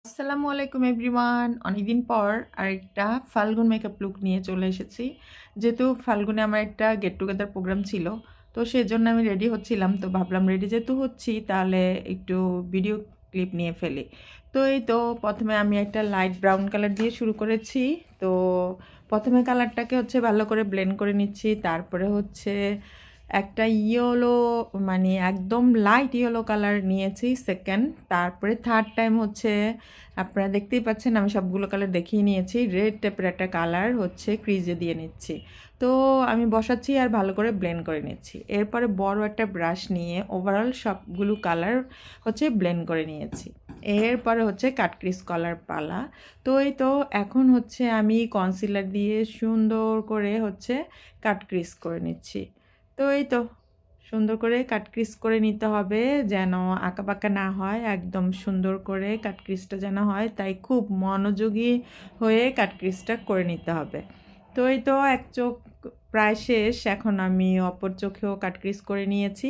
আসসালামু আলাইকুম এভরিওয়ান। অনেকদিন পর আরেকটা ফাল্গুন মেকআপ লুক নিয়ে চলে এসেছি। যেহেতু ফাল্গুনে আমার একটা গেট টুগেদার প্রোগ্রাম ছিল, তো সেজন্য আমি রেডি হচ্ছিলাম। তো ভাবলাম রেডি যেহেতু হচ্ছি তাহলে একটু ভিডিও ক্লিপ নিয়ে ফেলি। তো এই তো প্রথমে আমি একটা লাইট ব্রাউন কালার দিয়ে শুরু করেছি। তো প্রথমে কালারটাকে হচ্ছে ভালো করে ব্লেন্ড করে নিচ্ছি, তারপরে হচ্ছে একটা ইয়েলো মানে একদম লাইট ইয়েলো কালার নিয়েছি সেকেন্ড। তারপরে থার্ড টাইম হচ্ছে আপনারা দেখতেই পাচ্ছেন আমি সবগুলো কালার দেখিয়ে নিয়েছি। রেড টাইপের একটা কালার হচ্ছে ক্রিজে দিয়ে নিচ্ছি। তো আমি বসাচ্ছি আর ভালো করে ব্লেন্ড করে নিচ্ছি। এরপরে বড় একটা ব্রাশ নিয়ে ওভারঅল সবগুলো কালার হচ্ছে ব্লেন্ড করে নিয়েছি। এরপরে হচ্ছে কাটক্রিজ কালার পালা। তো এই তো এখন হচ্ছে আমি কনসিলার দিয়ে সুন্দর করে হচ্ছে কাটক্রিজ করে নিচ্ছি। তো এই তো সুন্দর করে কাটক্রিজ করে নিতে হবে, যেন আঁকাবাঁকা না হয়, একদম সুন্দর করে কাটক্রিজটা যেন হয়, তাই খুব মনোযোগী হয়ে কাটক্রিজটা করে নিতে হবে। তো এই তো এক চোখ প্রায় শেষ, এখন আমি অপর চোখেও কাটক্রিজ করে নিয়েছি।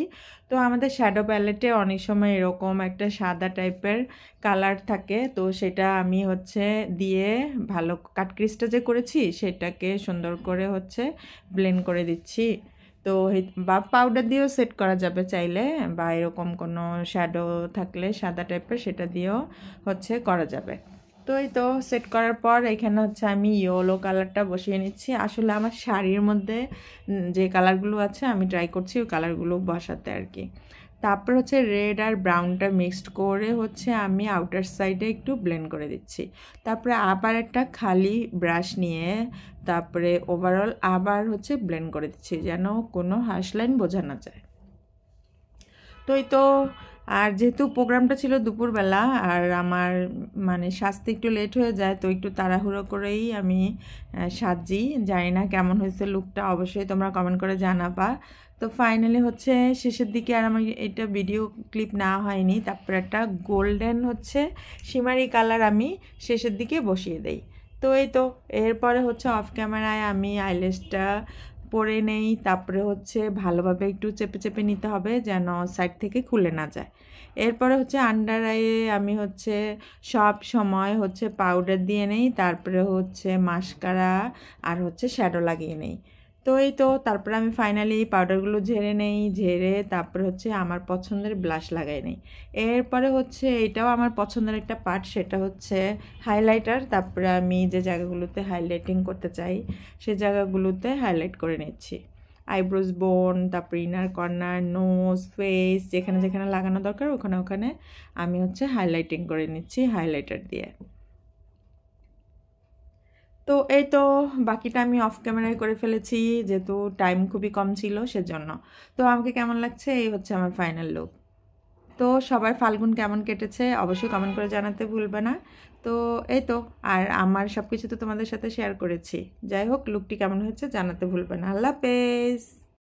তো আমাদের শ্যাডো প্যালেটে অনেক সময় এরকম একটা সাদা টাইপের কালার থাকে, তো সেটা আমি হচ্ছে দিয়ে ভালো কাটক্রিজটা যে করেছি সেটাকে সুন্দর করে হচ্ছে ব্লেন্ড করে দিচ্ছি। তো বা পাউডার দিয়েও সেট করা যাবে চাইলে, বা এরকম কোনো শ্যাডো থাকলে সাদা টাইপের সেটা দিয়েও হচ্ছে করা যাবে। তো এই তো সেট করার পর এখানে হচ্ছে আমি ইয়েলো কালারটা বসিয়ে নিচ্ছি। আসলে আমার শাড়ির মধ্যে যে কালারগুলো আছে আমি ট্রাই করছি ওই কালারগুলো বসাতে আর কি। তারপর হচ্ছে রেড আর ব্রাউনটা মিক্সড করে হচ্ছে আমি আউটার সাইডে একটু ব্লেন্ড করে দিচ্ছি। তারপরে আবার একটা খালি ব্রাশ নিয়ে তারপরে ওভারঅল আবার হচ্ছে ব্লেন্ড করে দিচ্ছি, যেন কোনো হার্শ লাইন বোঝা না যায়। তো এই তো আর যেহেতু প্রোগ্রামটা ছিল দুপুরবেলা আর আমার মানে সাজতে একটু লেট হয়ে যায়, তো একটু তাড়াহুড়ো করেই আমি সাজি। জানি না কেমন হয়েছে লুকটা, অবশ্যই তোমরা কমেন্ট করে জানাবা। তো ফাইনালি হচ্ছে শেষের দিকে আর আমার এটা ভিডিও ক্লিপ না হয়নি, তারপর একটা গোল্ডেন হচ্ছে শিমারি কালার আমি শেষের দিকে বসিয়ে দেই। তো এই তো এরপরে হচ্ছে অফ ক্যামেরায় আমি আইল্যাশটা পরে নেই, তারপরে হচ্ছে ভালোভাবে একটু চেপে চেপে নিতে হবে যেন সাইড থেকে খুলে না যায়। এরপরে হচ্ছে আন্ডার আইয়ে আমি হচ্ছে সব সময় হচ্ছে পাউডার দিয়ে নেই, তারপরে হচ্ছে মাস্কারা আর হচ্ছে শ্যাডো লাগিয়ে নেই। তো এই তো তারপরে আমি ফাইনালি পাউডারগুলো ঝেড়ে নেই, ঝেড়ে তারপরে হচ্ছে আমার পছন্দের ব্লাশ লাগাই নেই। এরপরে হচ্ছে এটাও আমার পছন্দের একটা পার্ট, সেটা হচ্ছে হাইলাইটার। তারপরে আমি যে জায়গাগুলোতে হাইলাইটিং করতে চাই সে জায়গাগুলোতে হাইলাইট করে নিচ্ছি। আইব্রোজ বোন, তারপরে ইনার কর্নার, নোজ, ফেস, যেখানে যেখানে লাগানো দরকার ওখানে ওখানে আমি হচ্ছে হাইলাইটিং করে নিচ্ছি হাইলাইটার দিয়ে। তো এই তো বাকিটা আমি অফ ক্যামেরায় করে ফেলেছি, যেহেতু টাইম খুবই কম ছিল সেজন্য। তো আমাকে কেমন লাগছে, এই হচ্ছে আমার ফাইনাল লুক। তো সবার ফাল্গুন কেমন কেটেছে অবশ্যই কমেন্ট করে জানাতে ভুলবে না। তো এই তো আর আমার সব কিছু তো তোমাদের সাথে শেয়ার করেছি। যাই হোক লুকটি কেমন হয়েছে জানাতে ভুলবে না। আল্লাহ হাফেজ।